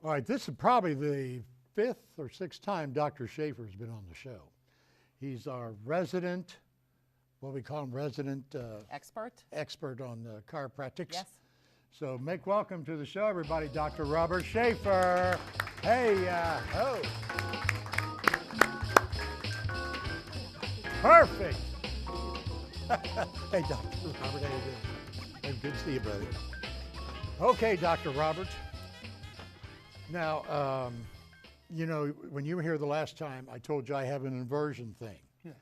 All right, this is probably the 5th or 6th time Dr. Shaffer has been on the show. He's our resident, what we call him, resident expert on chiropractics. Yes. So make welcome to the show, everybody, Dr. Robert Shaffer. Hey, oh. Perfect. Hey, Dr. Robert, how you doing? Hey, good to see you, brother. Okay, Dr. Robert. Now, you know, when you were here the last time, I told you I have an inversion thing. Yes.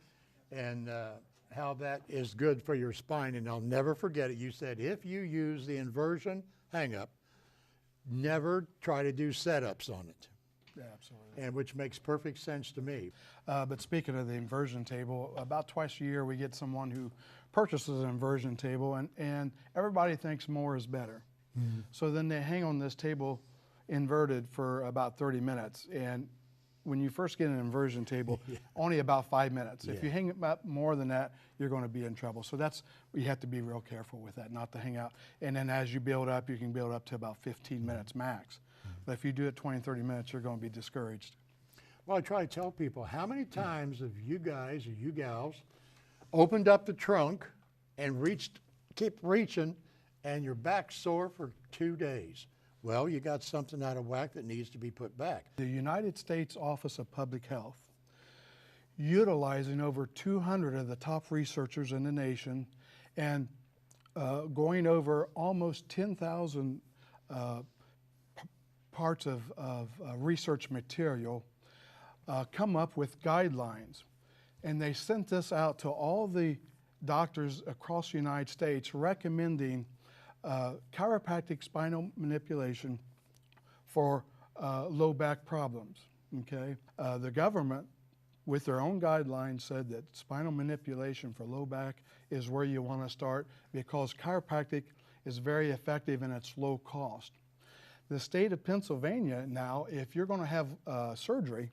And how that is good for your spine. And I'll never forget it. You said if you use the inversion hang-up, never try to do setups on it. Yeah, absolutely. And which makes perfect sense to me. But speaking of the inversion table, about twice a year we get someone who purchases an inversion table, and everybody thinks more is better. Mm-hmm. So then they hang on this table inverted for about 30 minutes. And when you first get an inversion table, yeah, only about 5 minutes. Yeah. If you hang it up more than that, you're going to be in trouble. So that's, you have to be real careful with that, not to hang out. And then as you build up, you can build up to about 15 minutes max. But if you do it 20, 30 minutes, you're going to be discouraged. Well, I try to tell people, how many times have you guys or you gals opened up the trunk and keep reaching, and your back's sore for 2 days? Well, you got something out of whack that needs to be put back. The United States Office of Public Health, utilizing over 200 of the top researchers in the nation and going over almost 10,000 parts of research material, come up with guidelines. And they sent this out to all the doctors across the United States recommending chiropractic spinal manipulation for low back problems, okay? The government, with their own guidelines, said that spinal manipulation for low back is where you want to start because chiropractic is very effective and it's low cost. The state of Pennsylvania now, if you're going to have surgery,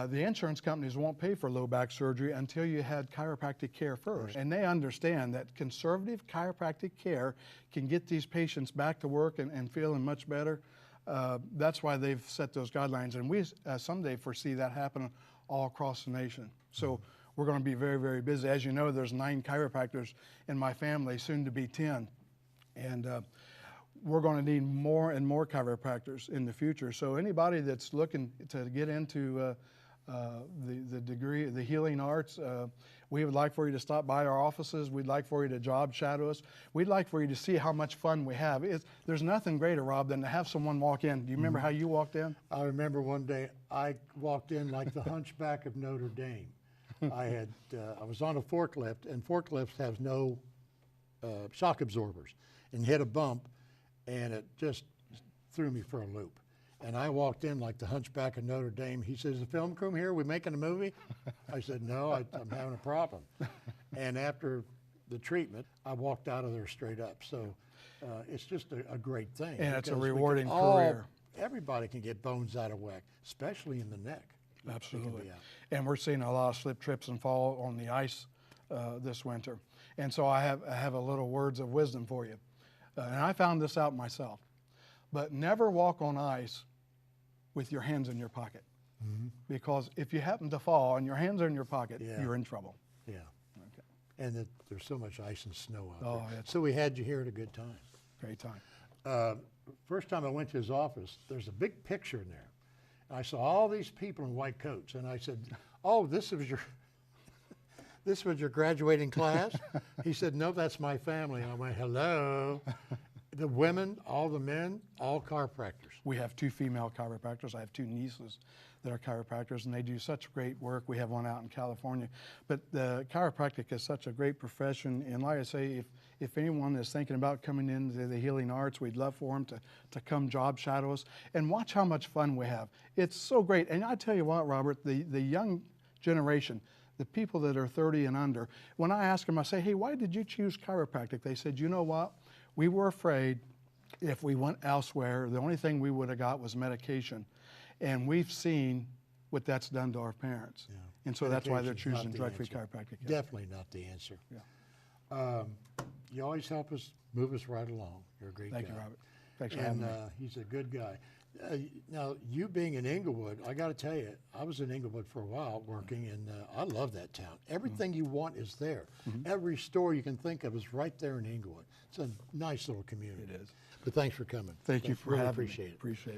the insurance companies won't pay for low back surgery until you had chiropractic care first. And they understand that conservative chiropractic care can get these patients back to work and feeling much better. That's why they've set those guidelines. And we someday foresee that happen all across the nation. So we're going to be very, very busy. As you know, there's 9 chiropractors in my family, soon to be 10. And we're going to need more and more chiropractors in the future. So anybody that's looking to get into the degree, the healing arts, we would like for you to stop by our offices. We'd like for you to job shadow us. We'd like for you to see how much fun we have. There's nothing greater, Rob, than to have someone walk in. Do you remember how you walked in? I remember one day I walked in like the Hunchback of Notre Dame. I was on a forklift, and forklifts have no shock absorbers, and hit a bump, and it just threw me for a loop. And I walked in like the Hunchback of Notre Dame. He says, "The film crew here, we making a movie?" I said, "No, I'm having a problem." And after the treatment, I walked out of there straight up. So it's just a great thing. And it's a rewarding career. Everybody can get bones out of whack, especially in the neck. Absolutely. And we're seeing a lot of slip, trips, and fall on the ice this winter. And so I have a little words of wisdom for you. And I found this out myself. But never walk on ice with your hands in your pocket. Because if you happen to fall and your hands are in your pocket, you're in trouble. Yeah. Okay. And there's so much ice and snow out there. Yes. So we had you here at a good time. Great time. First time I went to his office, there's a big picture in there. And I saw all these people in white coats, and I said, "Oh, this was your graduating class?" He said, "No, that's my family." And I went, "Hello." The women, all the men, all chiropractors. We have 2 female chiropractors. I have 2 nieces that are chiropractors, and they do such great work. We have one out in California. But the chiropractic is such a great profession, and like I say, if anyone is thinking about coming into the healing arts, we'd love for them to come job shadow us and watch how much fun we have. It's so great. And I tell you what, Robert, the young generation, the people that are 30 and under, when I ask them, I say, "Hey, why did you choose chiropractic?" They said, "You know what? We were afraid if we went elsewhere, the only thing we would have got was medication. And we've seen what that's done to our parents." Yeah. And so that's why they're choosing drug-free chiropractic. Definitely not the answer. Yeah. You always help us, move us right along. You're a great guy. Thank you, Robert. Thanks for having me. He's a good guy. Now, you being in Inglewood, I got to tell you, I was in Inglewood for a while working, and I love that town. Everything you want is there. Every store you can think of is right there in Inglewood. It's a nice little community. It is. But thanks for coming. Thank you for really having me. appreciate it. Appreciate it.